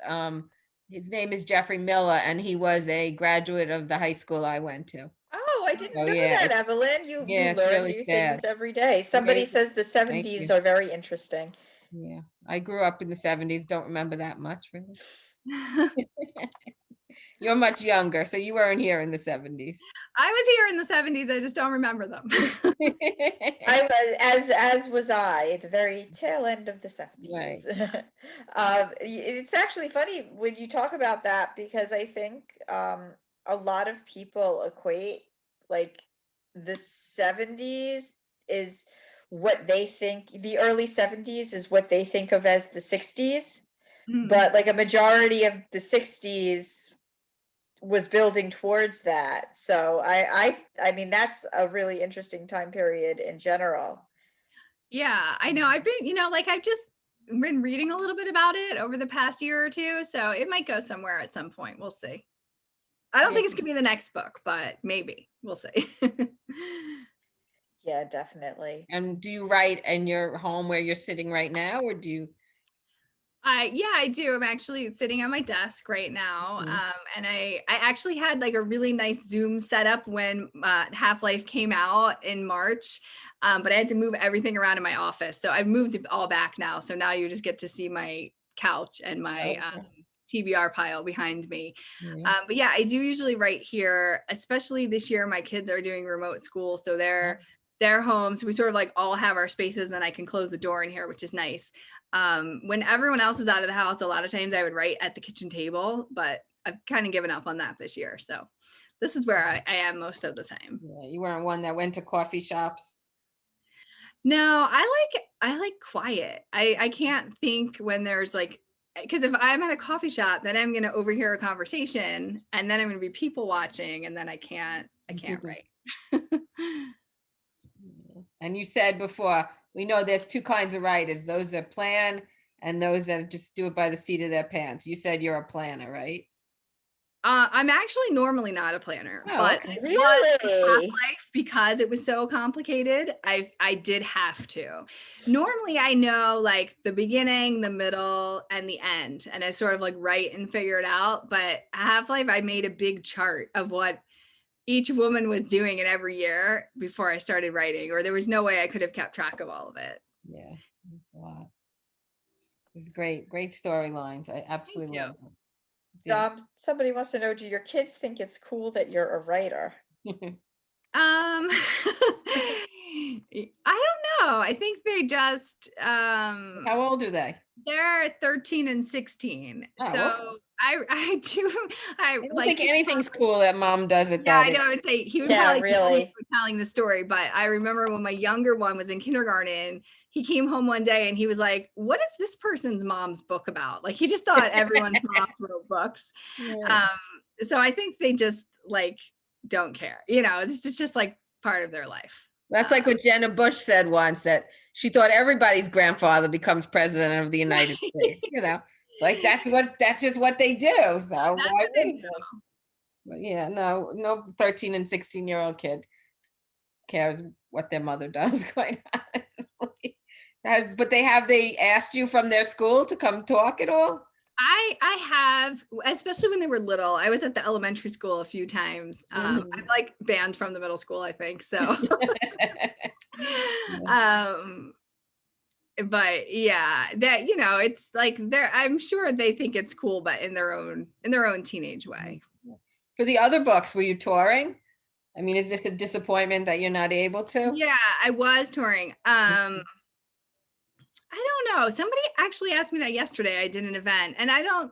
his name is Jeffrey Miller, and he was a graduate of the high school I went to. Oh, I didn't know that, Evelyn. You learn really new sad. things every day. Somebody says the 70s are very interesting. Yeah, I grew up in the 70s. Don't remember that much, really. You're much younger, so you weren't here in the 70s. I was here in the 70s. I just don't remember them. I was, as was I, at the very tail end of the 70s. Right. It's actually funny when you talk about that because I think a lot of people equate like the 70s is what they think, the early 70s is what they think of as the 60s. Mm-hmm. But like a majority of the 60s was building towards that. So I mean, that's a really interesting time period in general. Yeah, I know. I've been, I've just been reading a little bit about it over the past year or two. So it might go somewhere at some point. We'll see. I don't think it's going to be the next book, but maybe. We'll see. Yeah, definitely. And do you write in your home where you're sitting right now, or do you? I do. I'm actually sitting at my desk right now. And I actually had like a really nice Zoom setup when Half-Life came out in March, but I had to move everything around in my office. So I've moved it all back now. So now you just get to see my couch and my TBR pile behind me. But yeah, I do usually write here, especially this year. My kids are doing remote school. So they're home. So we sort of like all have our spaces and I can close the door in here, which is nice. When everyone else is out of the house, a lot of times I would write at the kitchen table, but I've kind of given up on that this year. So this is where I am most of the time. Yeah, you weren't one that went to coffee shops? No, I like quiet. I can't think when there's like because if I'm at a coffee shop, then I'm going to overhear a conversation, and then I'm going to be people watching, and then I can't write. And you said before, we know there's two kinds of writers, those that plan and those that just do it by the seat of their pants. You said you're a planner, right? I'm actually normally not a planner, Oh, but okay. I was Really? Half-Life because it was so complicated. I did have to. Normally, I know like the beginning, the middle, and the end, and I sort of like write and figure it out. But Half-Life, I made a big chart of what each woman was doing in every year before I started writing, or there was no way I could have kept track of all of it. Yeah, that's a lot. It's great storylines. I absolutely you. love them. Somebody wants to know, do your kids think it's cool that you're a writer? I don't know. I think they just How old are they? they're 13 and 16. Oh, So okay. I don't like think anything's cool that mom does at yeah, that I age. know. I would say he would Yeah, probably kill me really. for telling the story, but I remember when my younger one was in kindergarten, he came home one day and he was like, "What is this person's mom's book about?" Like he just thought everyone's mom wrote books. Yeah. So I think they just like don't care. You know, it's just like part of their life. That's like what Jenna Bush said once, that she thought everybody's grandfather becomes president of the United States. You know, it's like that's just what they do. So why what they wouldn't they? But yeah, no 13 and 16-year-old kid cares what their mother does, quite honestly. But they asked you from their school to come talk at all? I have, especially when they were little. I was at the elementary school a few times. I'm like banned from the middle school, I think. So but yeah, that it's like I'm sure they think it's cool, but in their own teenage way. For the other books, were you touring? I mean, is this a disappointment that you're not able to? Yeah, I was touring. I don't know. Somebody actually asked me that yesterday. I did an event, and I don't,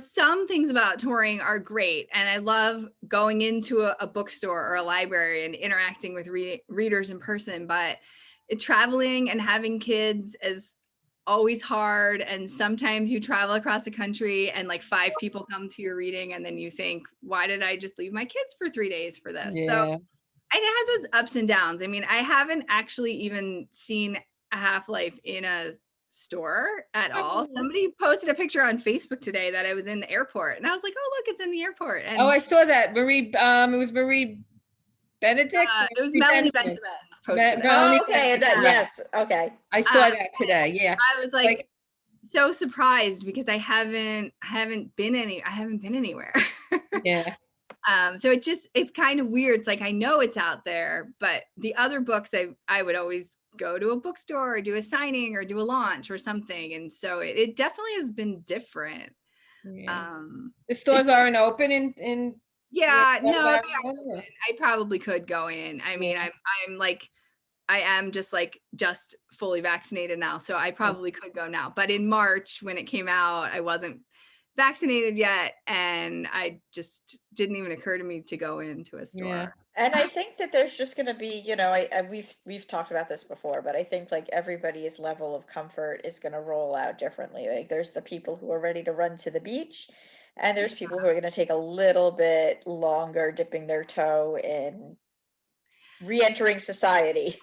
some things about touring are great. And I love going into a bookstore or a library and interacting with readers in person. But traveling and having kids is always hard. And sometimes you travel across the country and like 5 people come to your reading, and then you think, why did I just leave my kids for 3 days for this? Yeah. So it has its ups and downs. I mean, I haven't actually even seen a Half-Life in a store at all. Somebody posted a picture on Facebook today that I was in the airport, and I was like, oh, look, it's in the airport. And I saw that. It was Marie Benedict. It was Melanie Benjamin posted it. Oh, okay. Yes. Okay. I saw that today. Yeah. I was like so surprised because I haven't been anywhere. Yeah. So it's kind of weird. It's like, I know it's out there, but the other books I would always go to a bookstore or do a signing or do a launch or something. And so it definitely has been different. Yeah. The stores aren't open in yeah, no, they aren't open. I probably could go in. I mean, I'm like, I am just fully vaccinated now. So I probably could go now, but in March when it came out, I wasn't vaccinated yet, and I just didn't even occur to me to go into a store. Yeah. And I think that there's just going to be, we've talked about this before, but I think like everybody's level of comfort is going to roll out differently. Like there's the people who are ready to run to the beach, and there's people who are going to take a little bit longer dipping their toe in re-entering society.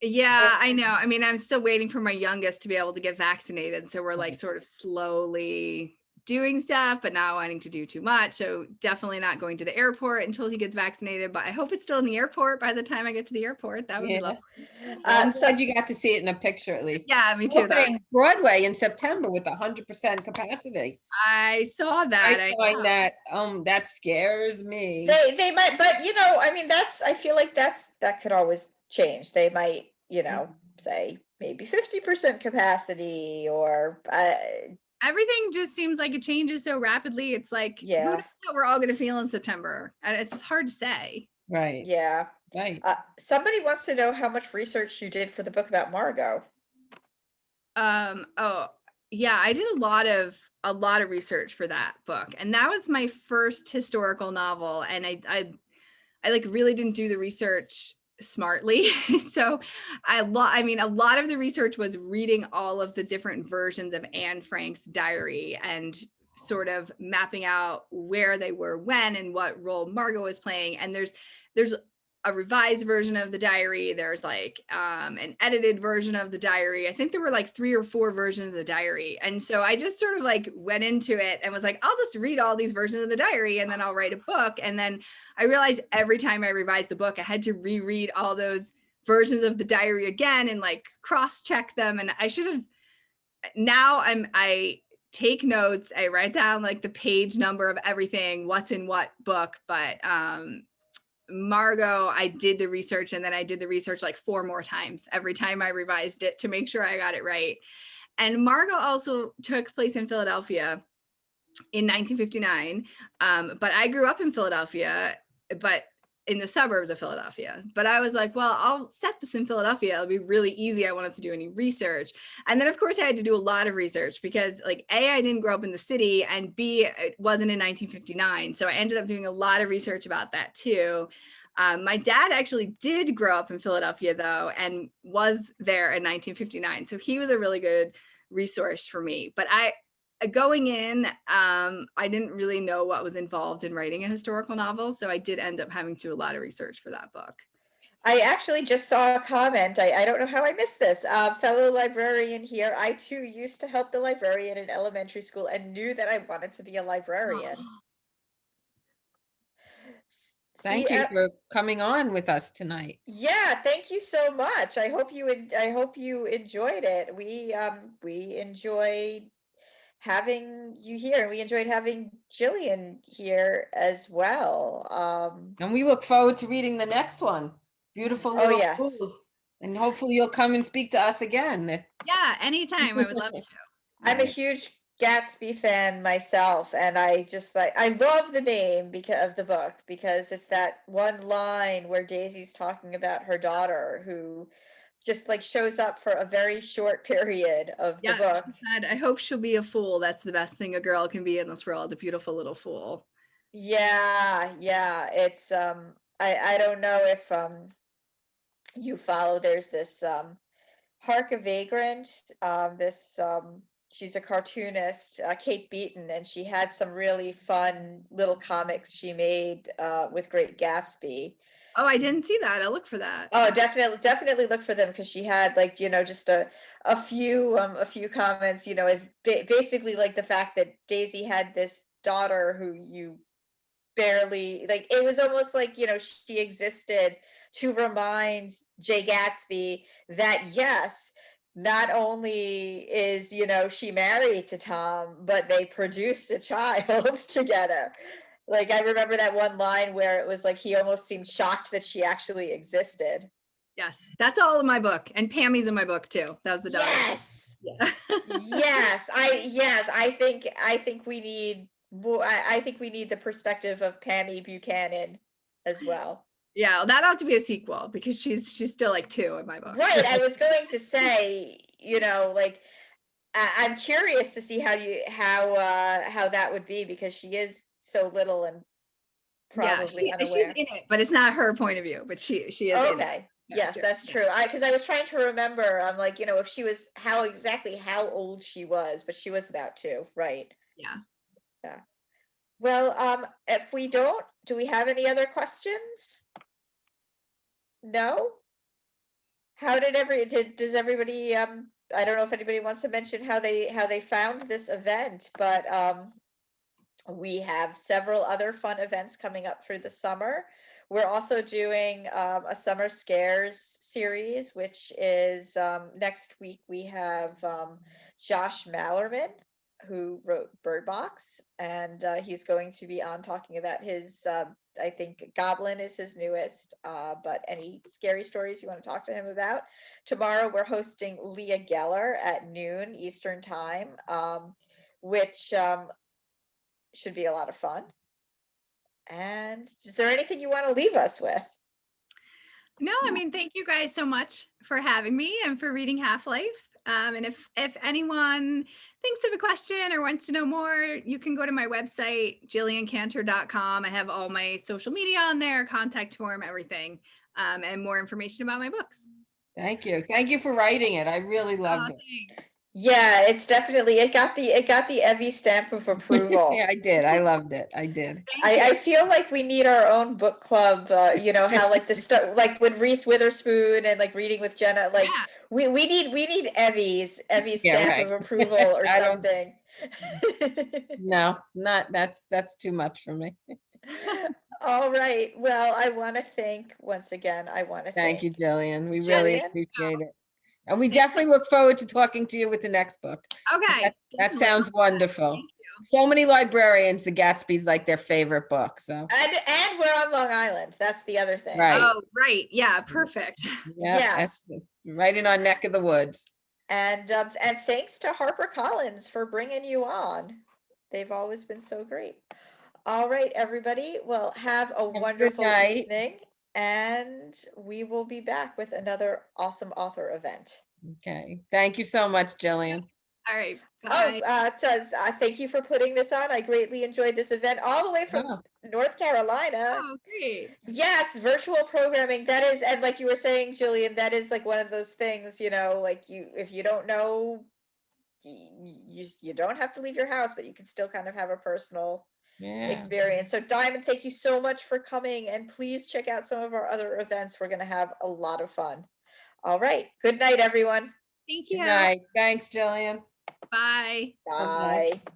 Yeah, I know. I mean, I'm still waiting for my youngest to be able to get vaccinated. So we're like sort of slowly doing stuff, but not wanting to do too much. So definitely not going to the airport until he gets vaccinated. But I hope it's still in the airport by the time I get to the airport. That would be lovely. I'm glad you got to see it in a picture at least. Yeah, me too. Opening Broadway in September with 100% capacity. I saw that. I find that that scares me. They might, but I mean, I feel like that could always change. They might, say maybe 50% capacity or everything just seems like it changes so rapidly. It's like, who knows how we're all going to feel in September? And it's hard to say. Right. Yeah. Right. Somebody wants to know how much research you did for the book about Margot. Oh, yeah, I did a lot of research for that book. And that was my first historical novel. And I like really didn't do the research smartly. So I mean, a lot of the research was reading all of the different versions of Anne Frank's diary and sort of mapping out where they were when and what role Margot was playing. And there's a revised version of the diary. There's like an edited version of the diary. I think there were like 3 or 4 versions of the diary. And so I just sort of like went into it and was like, I'll just read all these versions of the diary and then I'll write a book. And then I realized every time I revised the book, I had to reread all those versions of the diary again and like cross-check them. And I should have, now I take notes. I write down like the page number of everything, what's in what book. But Margot, I did the research and then I did the research like 4 more times every time I revised it to make sure I got it right. And Margot also took place in Philadelphia in 1959. But I grew up in Philadelphia, but in the suburbs of Philadelphia. But I was like, well, I'll set this in Philadelphia. It'll be really easy. I won't have to do any research. And then of course I had to do a lot of research because like A, I didn't grow up in the city, and B, it wasn't in 1959. So I ended up doing a lot of research about that too. My dad actually did grow up in Philadelphia though, and was there in 1959. So he was a really good resource for me. But going in, I didn't really know what was involved in writing a historical novel. So I did end up having to do a lot of research for that book. I actually just saw a comment. I don't know how I missed this. Fellow librarian here. I too used to help the librarian in elementary school and knew that I wanted to be a librarian. Oh. Thank you for coming on with us tonight. Yeah, thank you so much. I hope you enjoyed it. We enjoyed having you here, and we enjoyed having Jillian here as well. And we look forward to reading the next one, Beautiful Little yes. Fools. And hopefully you'll come and speak to us again. Yeah, anytime. I would love to. I'm a huge Gatsby fan myself, and I love the name because of the book, because it's that one line where Daisy's talking about her daughter who just like shows up for a very short period of the book. She said, I hope she'll be a fool. That's the best thing a girl can be in this world, a beautiful little fool. Yeah. It's I don't know if you follow, there's this Hark a Vagrant, she's a cartoonist, Kate Beaton, and she had some really fun little comics she made with Great Gatsby. Oh, I didn't see that. I'll look for that. Oh, definitely look for them, because she had like, just a few comments, as basically like the fact that Daisy had this daughter who you barely, like, it was almost like, she existed to remind Jay Gatsby that yes, not only is, she married to Tom, but they produced a child together. Like, I remember that one line where it was like he almost seemed shocked that she actually existed. Yes, that's all in my book, and Pammy's in my book too. That was the daughter. Yes. Yeah. I think we need more. I think we need the perspective of Pammy Buchanan as well. Yeah, well, that ought to be a sequel, because she's still like 2 in my book. Right. I was going to say, like, I'm curious to see how that would be, because she is so little and probably unaware. She's in it, but it's not her point of view, but she is okay. in it. Yes, that's true. Because I was trying to remember, I'm like, if she was how old she was, but she was about 2, right? Yeah. Well, if we don't, do we have any other questions? No? How did does everybody, I don't know if anybody wants to mention how they found this event, but we have several other fun events coming up for the summer. We're also doing a Summer Scares series, which is next week. We have Josh Mallerman, who wrote Bird Box, and he's going to be on talking about his, I think Goblin is his newest, but any scary stories you want to talk to him about. Tomorrow we're hosting Leah Geller at noon Eastern time, which should be a lot of fun. And is there anything you want to leave us with? No, I mean, thank you guys so much for having me and for reading Half-Life. And if anyone thinks of a question or wants to know more, you can go to my website, jilliancantor.com. I have all my social media on there, contact form, everything. and more information about my books. Thank you. Thank you for writing it. I really loved Oh, it. thanks. Yeah, it's definitely, it got the Evie stamp of approval. Yeah, I did. I loved it. I did. Thank I you. feel like we need our own book club, you know, how like the stuff, like when Reese Witherspoon and like Reading with Jenna, like Yeah. we need Evie's Yeah, stamp right. of approval or I don't- something. No, that's too much for me. All right. Well, I want to thank once again. I want to Thank you, thank Jillian. We really Jillian. appreciate it. And we definitely look forward to talking to you with the next book. Okay. That definitely. sounds wonderful. Thank So many librarians, The Gatsby's like their favorite book. So And we're on Long Island. That's the other thing. Right. Oh, right. Yeah, perfect. yeah, Yes. that's right in our neck of the woods. And thanks to HarperCollins for bringing you on. They've always been so great. All right, everybody. Well, have a good wonderful night. evening, and we will be back with another awesome author event. Okay. Thank you so much, Jillian. All right. Bye. Oh, it says, thank you for putting this on. I greatly enjoyed this event all the way from Oh, North Carolina. Oh, great. Yes, virtual programming. That is, and like you were saying, Jillian, that is like one of those things, you know, like if you don't know, you don't have to leave your house, but you can still kind of have a personal yeah. experience. So Diamond, thank you so much for coming, and please check out some of our other events. We're going to have a lot of fun. All right. Good night, everyone. Thank Good you. night. Thanks, Jillian. Bye. Bye. Bye-bye.